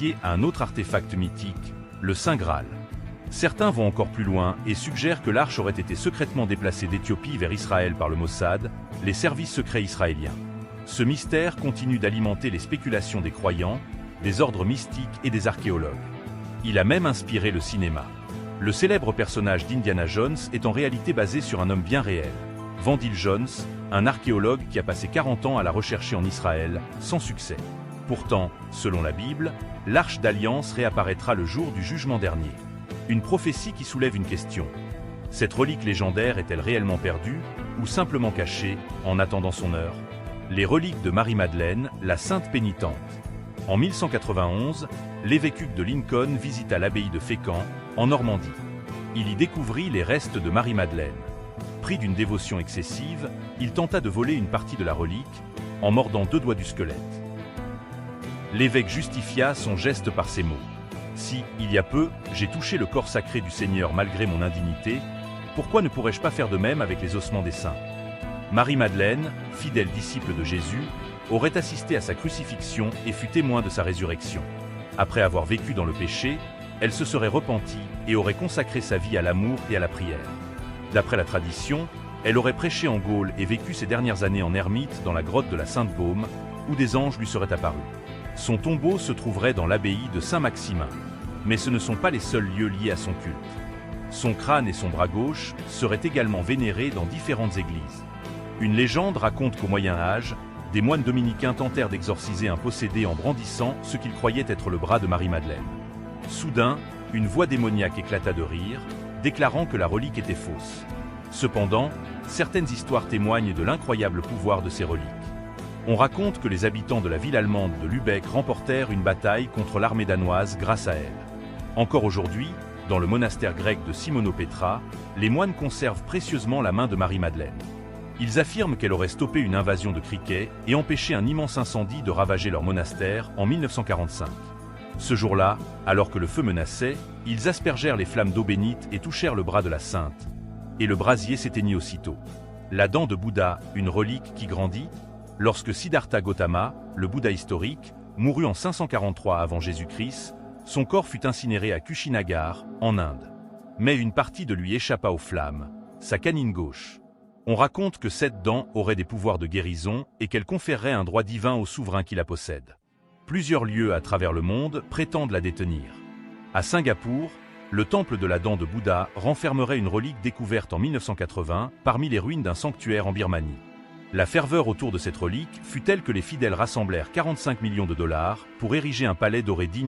associé à un autre artefact mythique, le Saint Graal. Certains vont encore plus loin et suggèrent que l'arche aurait été secrètement déplacée d'Éthiopie vers Israël par le Mossad, les services secrets israéliens. Ce mystère continue d'alimenter les spéculations des croyants, des ordres mystiques et des archéologues. Il a même inspiré le cinéma. Le célèbre personnage d'Indiana Jones est en réalité basé sur un homme bien réel, Vandil Jones, un archéologue qui a passé 40 ans à la rechercher en Israël, sans succès. Pourtant, selon la Bible, l'Arche d'Alliance réapparaîtra le jour du jugement dernier. Une prophétie qui soulève une question. Cette relique légendaire est-elle réellement perdue, ou simplement cachée, en attendant son heure? Les reliques de Marie-Madeleine, la sainte pénitente. En 1191, l'évêque de Lincoln visita l'abbaye de Fécamp, en Normandie. Il y découvrit les restes de Marie-Madeleine. Pris d'une dévotion excessive, il tenta de voler une partie de la relique, en mordant 2 doigts du squelette. L'évêque justifia son geste par ces mots. « Si, il y a peu, j'ai touché le corps sacré du Seigneur malgré mon indignité, pourquoi ne pourrais-je pas faire de même avec les ossements des saints ?» Marie-Madeleine, fidèle disciple de Jésus, aurait assisté à sa crucifixion et fut témoin de sa résurrection. Après avoir vécu dans le péché, elle se serait repentie et aurait consacré sa vie à l'amour et à la prière. D'après la tradition, elle aurait prêché en Gaule et vécu ses dernières années en ermite dans la grotte de la Sainte-Baume, où des anges lui seraient apparus. Son tombeau se trouverait dans l'abbaye de Saint-Maximin. Mais ce ne sont pas les seuls lieux liés à son culte. Son crâne et son bras gauche seraient également vénérés dans différentes églises. Une légende raconte qu'au Moyen-Âge, des moines dominicains tentèrent d'exorciser un possédé en brandissant ce qu'ils croyaient être le bras de Marie-Madeleine. Soudain, une voix démoniaque éclata de rire, déclarant que la relique était fausse. Cependant, certaines histoires témoignent de l'incroyable pouvoir de ces reliques. On raconte que les habitants de la ville allemande de Lübeck remportèrent une bataille contre l'armée danoise grâce à elle. Encore aujourd'hui, dans le monastère grec de Simonopetra, les moines conservent précieusement la main de Marie-Madeleine. Ils affirment qu'elle aurait stoppé une invasion de criquets et empêché un immense incendie de ravager leur monastère en 1945. Ce jour-là, alors que le feu menaçait, ils aspergèrent les flammes d'eau bénite et touchèrent le bras de la sainte. Et le brasier s'éteignit aussitôt. La dent de Bouddha, une relique qui grandit? Lorsque Siddhartha Gautama, le Bouddha historique, mourut en 543 avant Jésus-Christ, son corps fut incinéré à Kushinagar, en Inde. Mais une partie de lui échappa aux flammes, sa canine gauche. On raconte que cette dent aurait des pouvoirs de guérison et qu'elle conférerait un droit divin au souverain qui la possède. Plusieurs lieux à travers le monde prétendent la détenir. À Singapour, le temple de la dent de Bouddha renfermerait une relique découverte en 1980 parmi les ruines d'un sanctuaire en Birmanie. La ferveur autour de cette relique fut telle que les fidèles rassemblèrent 45 millions de dollars pour ériger un palais doré digne